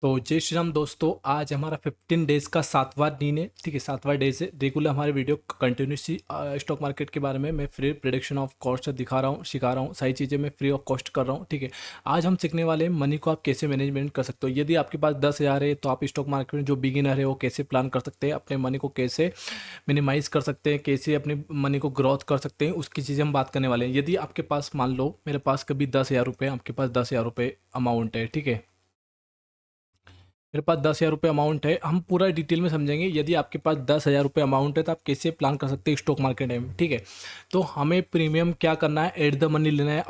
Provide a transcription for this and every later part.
तो जय श्री राम दोस्तों, आज हमारा 15 डेज़ का 7वां दिन है। ठीक है, 7वां डेज है। रेगुलर हमारे वीडियो कंटिन्यूसली स्टॉक मार्केट के बारे में मैं फ्री प्रिडिक्शन ऑफ कॉस्ट दिखा रहा हूँ, सिखा रहा हूँ। सारी चीज़ें मैं फ्री ऑफ कॉस्ट कर रहा हूँ। ठीक है, आज हम सीखने वाले हैं मनी को आप कैसे मैनेजमेंट कर सकते हो। यदि आपके पास 10,000 है तो आप स्टॉक मार्केट में जो बिगिनर है वो कैसे प्लान कर सकते हैं, अपने मनी को कैसे मिनिमाइज़ कर सकते हैं, कैसे अपनी मनी को ग्रोथ कर सकते हैं, उसकी चीज़ें हम बात करने वाले हैं। यदि आपके पास, मान लो मेरे पास कभी 10,000 रुपये, आपके पास 10,000 रुपये अमाउंट है। ठीक है, मेरे पास 10,000 रुपये अमाउंट है। हम पूरा डिटेल में समझेंगे। यदि आपके पास 10,000 रुपये अमाउंट है तो आप कैसे प्लान कर सकते हैं स्टॉक मार्केट में। ठीक है, तो हमें प्रीमियम क्या करना है, एट द मनी लेना है,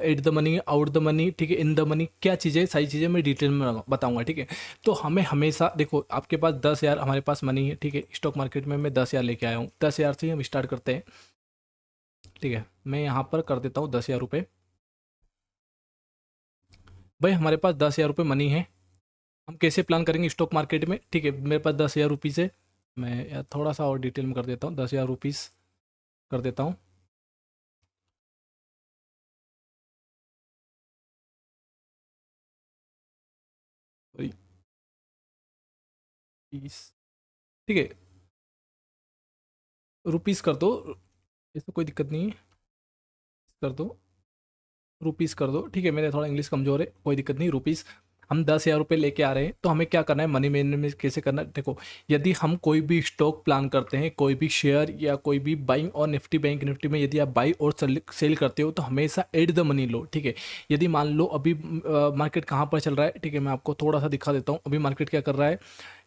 at the money, out the money. ठीक है, इन द मनी, क्या चीज़ें, सारी चीज़ें मैं डिटेल में बताऊंगा। ठीक है, तो हमें हमेशा देखो, आपके पास 10,000 हमारे पास मनी है। ठीक है, स्टॉक मार्केट में मैं 10,000 लेके आया हूँ। 10,000 से ही हम स्टार्ट करते हैं। ठीक है, मैं यहाँ पर कर देता हूँ 10,000 रुपये। भाई हमारे पास 10,000 रुपये मनी है। हम कैसे प्लान करेंगे स्टॉक मार्केट में। ठीक है, मेरे पास 10,000 रुपीज़ है। मैं यार थोड़ा सा और डिटेल में कर देता हूँ, 10,000 रुपीज़ कर देता हूँ। Sorry, rupees. ठीक है, रुपीज़ कर दो, इसमें कोई दिक्कत नहीं है। कर दो, रुपीज़ कर दो। ठीक है, मेरे थोड़ा इंग्लिश कमज़ोर है, कोई दिक्कत नहीं। रुपीज़, हम 10,000 रुपये लेके आ रहे हैं तो हमें क्या करना है, मनी मैनेजमेंट कैसे करना है। देखो, यदि हम कोई भी स्टॉक प्लान करते हैं, कोई भी शेयर या कोई भी बाइंग और निफ्टी, बैंक निफ्टी में यदि आप बाई और सेल करते हो तो हमेशा एट द मनी लो। ठीक है, यदि मान लो अभी मार्केट कहाँ पर चल रहा है। ठीक है, मैं आपको थोड़ा सा दिखा देता हूँ अभी मार्केट क्या कर रहा है।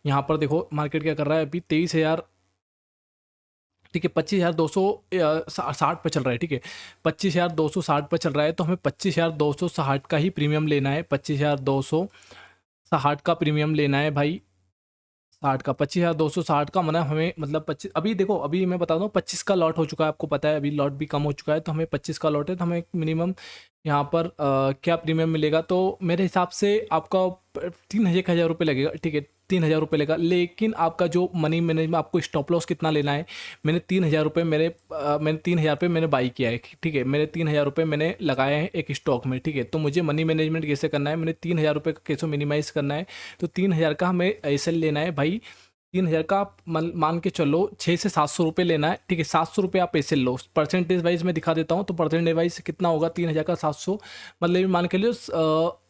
यहाँ पर देखो मार्केट क्या कर रहा है अभी, 23,000। ठीक है, 25,260 पे चल रहा है। ठीक है, 25,260 पे चल रहा है तो हमें 25,260 का ही प्रीमियम लेना है। 25,260 का प्रीमियम लेना है भाई। 25,260 का मना हमें, मतलब 25, अभी देखो, अभी मैं बता दूँ 25 का लॉट हो चुका है, आपको पता है। अभी लॉट भी कम हो चुका है तो हमें 25 का लॉट है तो हमें मिनिमम यहाँ पर क्या प्रीमियम मिलेगा, तो मेरे हिसाब से आपका 3,000 रुपये लगेगा। ठीक है, 3,000 रुपये लगेगा। लेकिन आपका जो मनी मैनेजमेंट, आपको स्टॉप लॉस कितना लेना है। मैंने 3,000 रुपये मैंने बाई किया है। ठीक है, मेरे 3,000 रुपये मैंने लगाए हैं एक स्टॉक में। ठीक है, तो मुझे मनी मैनेजमेंट कैसे करना है, मैंने 3,000 रुपये का कैसे मिनिमाइज़ करना है। तो 3,000 का हमें ऐसे लेना है भाई। 3,000 का आप मान के चलो 600 से 700 रुपये लेना है। ठीक है, 700 रुपये आप ऐसे लो। परसेंटेज वाइज मैं दिखा देता हूँ, तो परसेंटेज वाइज कितना होगा, 3,000 का 700, मतलब ये मान के लियो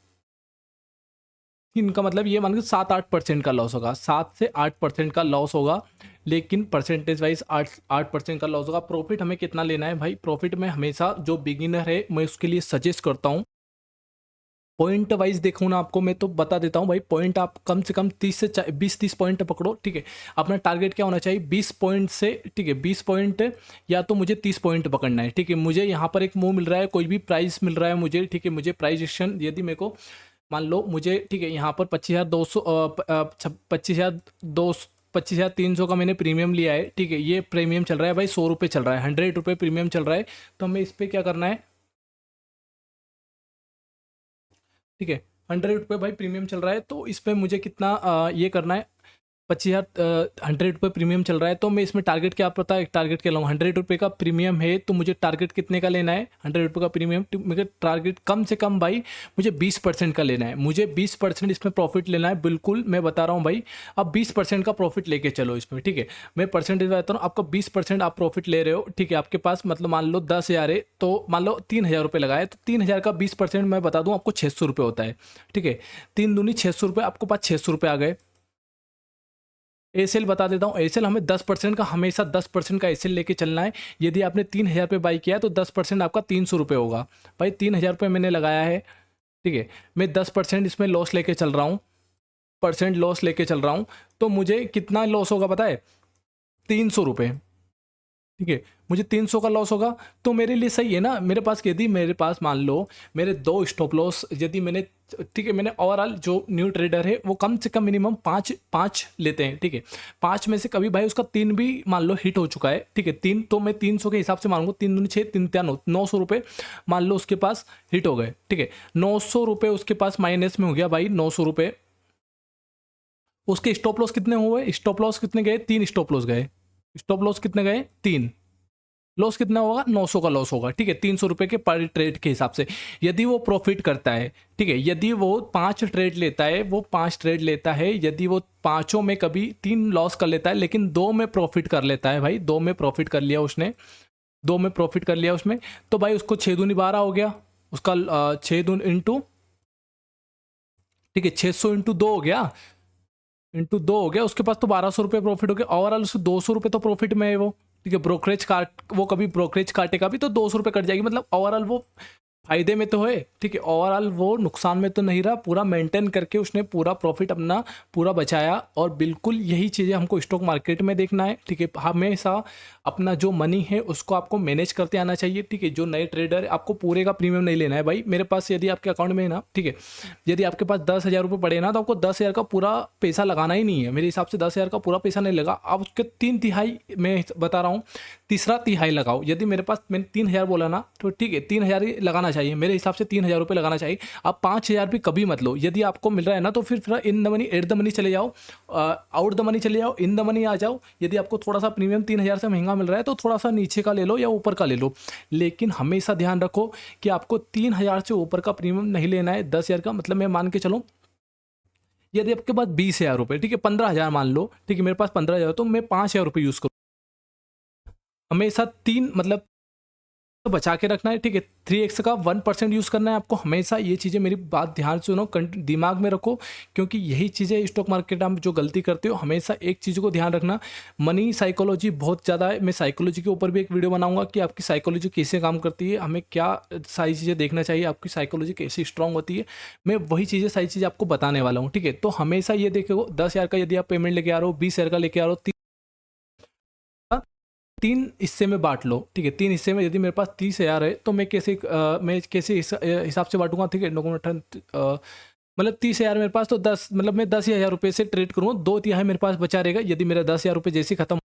इनका मतलब ये मान के 7-8% का लॉस होगा, 7 से 8% का लॉस होगा। लेकिन परसेंटेज वाइज 8% का लॉस होगा। प्रॉफिट हमें कितना लेना है भाई, प्रॉफिट में हमेशा जो बिगिनर है मैं उसके लिए सजेस्ट करता हूँ, पॉइंट वाइज देखूँ ना आपको, मैं तो बता देता हूँ भाई। पॉइंट आप कम से कम 20-30 पॉइंट पकड़ो। ठीक है, अपना टारगेट क्या होना चाहिए, 20 पॉइंट से। ठीक है, 20 पॉइंट, या तो मुझे 30 पॉइंट पकड़ना है। ठीक है, मुझे यहाँ पर एक मुंह मिल रहा है, कोई भी प्राइस मिल रहा है मुझे। ठीक है, मुझे प्राइस एक्शन यदि मेरे को, मान लो मुझे, ठीक है, यहाँ पर 25,200, 25,300 का मैंने प्रीमियम लिया है। ठीक है, ये प्रीमियम चल रहा है भाई 100 रुपये चल रहा है, 100 रुपये प्रीमियम चल रहा है। तो हमें इस पर क्या करना है। ठीक है, 100 रुपये भाई प्रीमियम चल रहा है तो इस पर मुझे कितना ये करना है, 25,000, 100 रुपये प्रीमियम चल रहा है तो मैं इसमें टारगेट क्या, पता है टारगेट क्या लाऊँ। 100 रुपये का प्रीमियम है तो मुझे टारगेट कितने का लेना है, 100 रुपये का प्रीमियम, तो मेरे टारगेट कम से कम भाई मुझे 20% का लेना है। मुझे 20% इसमें प्रॉफिट लेना है, बिल्कुल मैं बता रहा हूँ भाई। आप 20% का प्रॉफिट लेके चलो इसमें। ठीक है, मैं परसेंटेज बताता हूँ, आपका 20% आप प्रॉफिट ले रहे हो। ठीक है, आपके पास मतलब मान लो 10,000 है तो मान लो 3,000 रुपये लगाए तो 3,000 का 20% मैं बता दूँ आपको 600 रुपये होता है। ठीक है, 3 दूनी 600 रुपये, आपके पास 600 रुपये आ गए। एसेल बता देता हूँ, एसेल हमें 10% का, हमेशा 10% का एसेल लेके चलना है। यदि आपने 3,000 पे बाई किया है तो 10% आपका 300 रुपये होगा। भाई 3,000 रुपये मैंने लगाया है। ठीक है, मैं 10% इसमें लॉस लेके चल रहा हूँ, परसेंट लॉस लेके चल रहा हूँ। तो मुझे कितना लॉस होगा पता है, 300 रुपये। ठीक है, मुझे 300 का लॉस होगा तो मेरे लिए सही है ना। मेरे पास, यदि मेरे पास मान लो मेरे दो स्टॉप लॉस, यदि मैंने, ठीक है, मैंने ओवरऑल जो न्यू ट्रेडर है वो कम से कम मिनिमम पाँच पाँच लेते हैं। ठीक है, पाँच में से कभी भाई उसका तीन भी मान लो हिट हो चुका है। ठीक है, तीन तो मैं 300 के हिसाब से मानूंगा, 3 दूनी 6, 3 9 900 रुपये मान लो उसके पास हिट हो गए। ठीक है, 900 रुपये उसके पास माइनस में हो गया भाई, 900 रुपये। उसके स्टॉप लॉस कितने हुए, स्टॉप लॉस कितने गए, 3 स्टॉप लॉस गए। स्टॉप लॉस कितने गए, 3। लॉस कितना होगा, 900 का लॉस होगा, ठीक है, 300 रुपये के पर ट्रेड के हिसाब से। यदि वो प्रॉफिट करता है, ठीक है, यदि वो 5 ट्रेड लेता है, वो 5 ट्रेड लेता है, यदि वो पाँचों में कभी 3 लॉस कर लेता है लेकिन 2 में प्रॉफिट कर लेता है, भाई 2 में प्रॉफिट कर लिया उसने, 2 में प्रॉफिट कर लिया उसमें, तो भाई उसको 6 दूनी 12 हो गया, उसका 6 दून इंटू, ठीक है, 600 इंटू 2 हो गया, इंटू 2 हो गया, उसके पास तो 1200 रुपये प्रॉफिट हो गया। ओवरऑल उसको 200 रुपये तो प्रॉफिट में है वो, ठीक है, ब्रोकरेज काट, वो कभी ब्रोकरेज काटेगा भी तो 200 रुपये कट जाएगी, मतलब ओवरऑल वो फायदे में तो है, ठीक है, ओवरऑल वो नुकसान में तो नहीं रहा, पूरा मेंटेन करके उसने पूरा प्रॉफिट अपना पूरा बचाया। और बिल्कुल यही चीज़ें हमको स्टॉक मार्केट में देखना है, ठीक है, हमेशा अपना जो मनी है उसको आपको मैनेज करते आना चाहिए, ठीक है। जो नए ट्रेडर, आपको पूरे का प्रीमियम नहीं लेना है भाई। मेरे पास यदि आपके अकाउंट में है ना, ठीक है, यदि आपके पास 10,000 रुपये पड़े ना, तो आपको 10,000 का पूरा पैसा लगाना ही नहीं है, मेरे हिसाब से 10,000 का पूरा पैसा नहीं लगा, आप उसके 3/3 मैं बता रहा हूँ, तीसरा तिहाई लगाओ। यदि मेरे पास, मैंने 3,000 बोला ना, तो ठीक है 3,000 ही लगाना चाहिए, मेरे हिसाब से 3,000 रुपये लगाना चाहिए। आप 5,000 भी कभी मत लो, यदि आपको मिल रहा है ना तो फिर in the money, at the money चले जाओ, आउट द मनी चले जाओ, इन द मनी आ जाओ। यदि आपको थोड़ा सा प्रीमियम 3,000 से महंगा मिल रहा है तो थोड़ा सा नीचे का ले लो या ऊपर का ले लो, लेकिन हमेशा ध्यान रखो कि आपको 3,000 से ऊपर का प्रीमियम नहीं लेना है। 10,000 का मतलब मैं मान के चलो, यदि आपके पास 20,000 रुपये, ठीक है, 15,000 मान लो, ठीक है, मेरे पास 15,000 तो मैं 5,000 रुपये यूज़ करूँ, हमेशा 3 मतलब तो बचा के रखना है, ठीक है। 3x का 1% यूज़ करना है आपको हमेशा। ये चीज़ें मेरी बात ध्यान से सुनो, दिमाग में रखो, क्योंकि यही चीज़ें स्टॉक मार्केट में जो गलती करते हो, हमेशा एक चीज़ को ध्यान रखना, मनी साइकोलॉजी बहुत ज़्यादा है। मैं साइकोलॉजी के ऊपर भी एक वीडियो बनाऊंगा कि आपकी साइकोलॉजी कैसे काम करती है, हमें क्या सारी चीज़ें देखना चाहिए, आपकी साइकोलॉजी कैसे स्ट्रांग होती है, मैं वही चीज़ें सारी चीज़ें आपको बताने वाला हूँ, ठीक है। तो हमेशा ये देखो, 10,000 का यदि आप पेमेंट लेके आ रहे हो, 20,000 का लेके आ रहे हो, 3 हिस्से में बांट लो, ठीक है। 3 हिस्से में, यदि मेरे पास 30,000 है तो मैं कैसे हिसाब से बांटूंगा, ठीक है, मतलब 30,000 मेरे पास तो 10, मतलब मैं 10,000 रुपये से ट्रेड करूँगा, 2/3 मेरे पास बचा रहेगा। यदि मेरा 10,000 रुपये जैसे खत्म,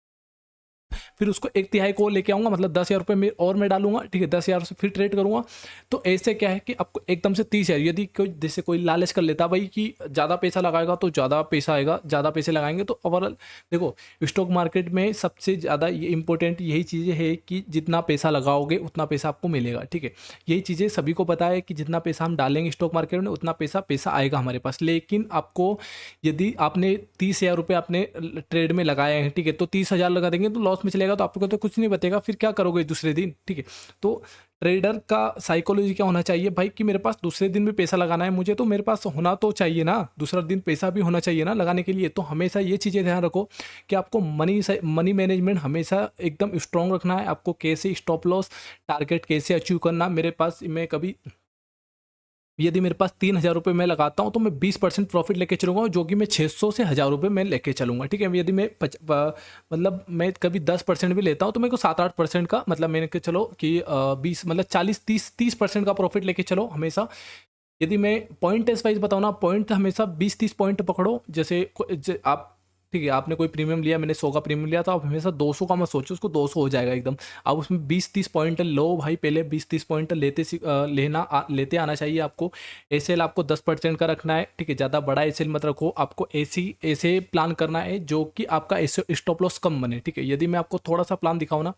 फिर उसको 1/3 को लेके आऊँगा, मतलब 10,000 रुपये में और मैं डालूंगा, ठीक है, 10,000 से फिर ट्रेड करूँगा। तो ऐसे क्या है कि आपको एकदम से 30,000, यदि कोई जैसे कोई लालच कर लेता भाई कि ज़्यादा पैसा लगाएगा तो ज़्यादा पैसा आएगा, ज़्यादा पैसे लगाएंगे तो ओवरऑल, देखो स्टॉक मार्केट में सबसे ज़्यादा ये इंपॉर्टेंट यही चीज़ें है कि जितना पैसा लगाओगे उतना पैसा आपको मिलेगा, ठीक है। यही चीज़ें सभी को पता है कि जितना पैसा हम डालेंगे स्टॉक मार्केट में उतना पैसा आएगा हमारे पास। लेकिन आपको, यदि आपने 30,000 रुपये आपने ट्रेड में लगाए हैं, ठीक है, तो 30,000 लगा देंगे तो लॉस में चलेगा, तो आपको तो कुछ नहीं बचेगा, फिर क्या करोगे दूसरे दिन, ठीक है। तो ट्रेडर का साइकोलॉजी क्या होना चाहिए भाई कि मेरे पास दूसरे दिन भी पैसा लगाना है मुझे, तो मेरे पास होना तो चाहिए ना, दूसरा दिन पैसा भी होना चाहिए ना लगाने के लिए। तो हमेशा ये चीज़ें ध्यान रखो कि आपको मनी मैनेजमेंट हमेशा एकदम स्ट्रांग रखना है, आपको कैसे स्टॉप लॉस टारगेट कैसे अचीव करना। मेरे पास, मैं कभी, यदि मेरे पास 3,000 रुपये मैं लगाता हूँ तो मैं 20% प्रॉफिट लेके चलूँगा, जो कि मैं 600 से 1,000 रुपये मैं लेके चलूँगा, ठीक है। यदि मैं मतलब मैं कभी 10% भी लेता हूँ तो मेरे को 7-8% का, मतलब मैंने के चलो कि 20, मतलब 40-30% का प्रॉफिट लेके चलो हमेशा। यदि मैं पॉइंट टेस्ट वाइज बताऊँ ना, पॉइंट हमेशा 20-30 पॉइंट पकड़ो। जैसे आप, ठीक है, आपने कोई प्रीमियम लिया, मैंने 100 का प्रीमियम लिया, तो आप हमेशा 200 का मत सोचो, उसको 200 हो जाएगा एकदम। आप उसमें 20-30 पॉइंट लो भाई, पहले 20-30 पॉइंट लेते आना चाहिए आपको। एसएल आपको 10% का रखना है, ठीक है, ज़्यादा बड़ा एसएल मत रखो, आपको ऐसे प्लान करना है जो कि आपका स्टॉप लॉस कम बने, ठीक है। यदि मैं आपको थोड़ा सा प्लान दिखाऊँ ना,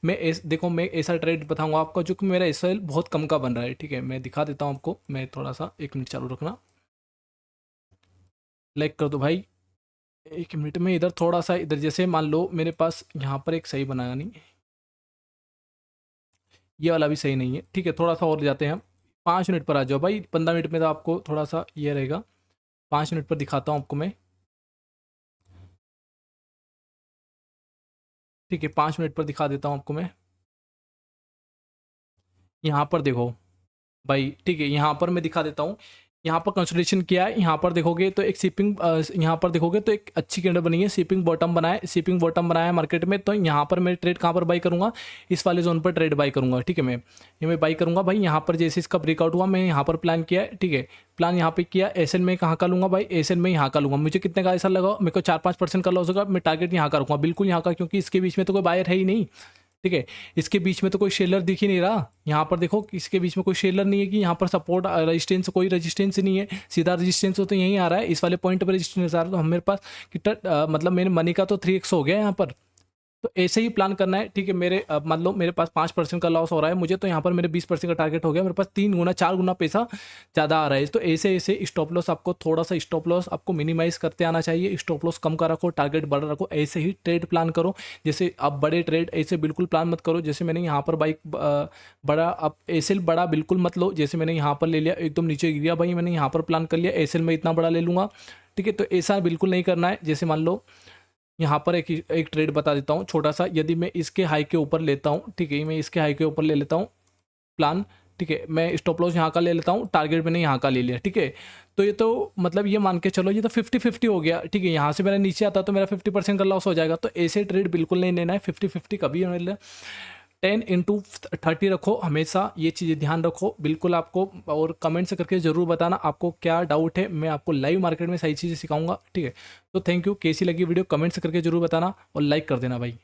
देखो मैं ऐसा ट्रेड बताऊँगा आपका जो कि मेरा एसएल बहुत कम का बन रहा है, ठीक है। मैं दिखा देता हूँ आपको, मैं थोड़ा सा 1 मिनट चालू रखना, लाइक कर दो भाई। 1 मिनट में इधर थोड़ा सा, इधर जैसे मान लो मेरे पास यहाँ पर एक सही बनाया नहीं, ये वाला भी सही नहीं है, ठीक है, थोड़ा सा और जाते हैं हम। 5 मिनट पर आ जाओ भाई, 15 मिनट में तो आपको थोड़ा सा ये रहेगा। 5 मिनट पर दिखाता हूँ आपको मैं, ठीक है, 5 मिनट पर दिखा देता हूँ आपको मैं। यहाँ पर देखो भाई, ठीक है, यहाँ पर मैं दिखा देता हूँ। यहाँ पर कंसोलिडेशन किया है, यहाँ पर देखोगे तो एक शिपिंग, यहाँ पर देखोगे तो एक अच्छी कैंडल बनी है, शिपिंग बॉटम बनाया, शिपिंग बॉटम बनाया मार्केट में। तो यहाँ पर मैं ट्रेड कहाँ पर बाई करूँगा, इस वाले जोन पर ट्रेड बाई करूँगा, ठीक है। मैं बाई करूँगा भाई, यहाँ पर जैसे इसका ब्रेकआउट हुआ, मैं यहाँ पर प्लान किया है, ठीक है, प्लान यहाँ पे किया। एसएन में कहाँ का लूँगा भाई, एसएन में यहाँ का लूँगा। मुझे कितने का ऐसा लगा, मेरे को 4-5% का लॉस होगा, मैं टारगेट यहाँ का रखूँगा, बिल्कुल यहाँ का, क्योंकि इसके बीच में तो कोई बायर है ही नहीं, ठीक है। इसके बीच में तो कोई शेलर दिख ही नहीं रहा, यहाँ पर देखो इसके बीच में कोई शेलर नहीं है कि यहाँ पर सपोर्ट रेजिस्टेंस, कोई रेजिस्टेंस नहीं है, सीधा रेजिस्टेंस तो यहीं आ रहा है, इस वाले पॉइंट पर रेजिस्टेंस आ रहा है। तो हम मेरे पास कितना, मतलब मेरे मनी का तो 3x हो गया यहाँ पर, तो ऐसे ही प्लान करना है, ठीक है। मेरे मान लो मेरे पास 5% का लॉस हो रहा है मुझे, तो यहाँ पर मेरे 20% का टारगेट हो गया, मेरे पास 3 गुना 4 गुना पैसा ज़्यादा आ रहा है। तो ऐसे ऐसे स्टॉप लॉस आपको, थोड़ा सा स्टॉप लॉस आपको मिनिमाइज़ करते आना चाहिए, स्टॉप लॉस कम का रखो, टारगेट बड़ा रखो, ऐसे ही ट्रेड प्लान करो। जैसे आप बड़े ट्रेड ऐसे बिल्कुल प्लान मत करो, जैसे मैंने यहाँ पर बाइक बड़ा, आप एसएल बड़ा बिल्कुल मत लो, जैसे मैंने यहाँ पर ले लिया एकदम नीचे गिर गया भाई, मैंने यहाँ पर प्लान कर लिया एसएल में इतना बड़ा ले लूँगा, ठीक है। तो ऐसा बिल्कुल नहीं करना है। जैसे मान लो यहाँ पर एक ट्रेड बता देता हूँ छोटा सा, यदि मैं इसके हाई के ऊपर लेता हूँ, ठीक है, मैं इसके हाई के ऊपर ले लेता हूँ प्लान, ठीक है, मैं स्टॉप लॉस यहाँ का ले लेता हूँ, टारगेट मैंने यहाँ का ले लिया, ठीक है। तो ये तो मतलब ये मान के चलो ये तो 50-50 हो गया, ठीक है। यहाँ से मेरा नीचे आता तो मेरा 50% का लॉस हो जाएगा। तो ऐसे ट्रेड बिल्कुल नहीं लेना है, 50-50 कभी नहीं। 10/30 रखो हमेशा, ये चीज़ें ध्यान रखो बिल्कुल आपको। और कमेंट से करके ज़रूर बताना आपको क्या डाउट है, मैं आपको लाइव मार्केट में सही चीज़ें सिखाऊंगा, ठीक है। तो थैंक यू। कैसी लगी वीडियो कमेंट से करके ज़रूर बताना और लाइक कर देना भाई।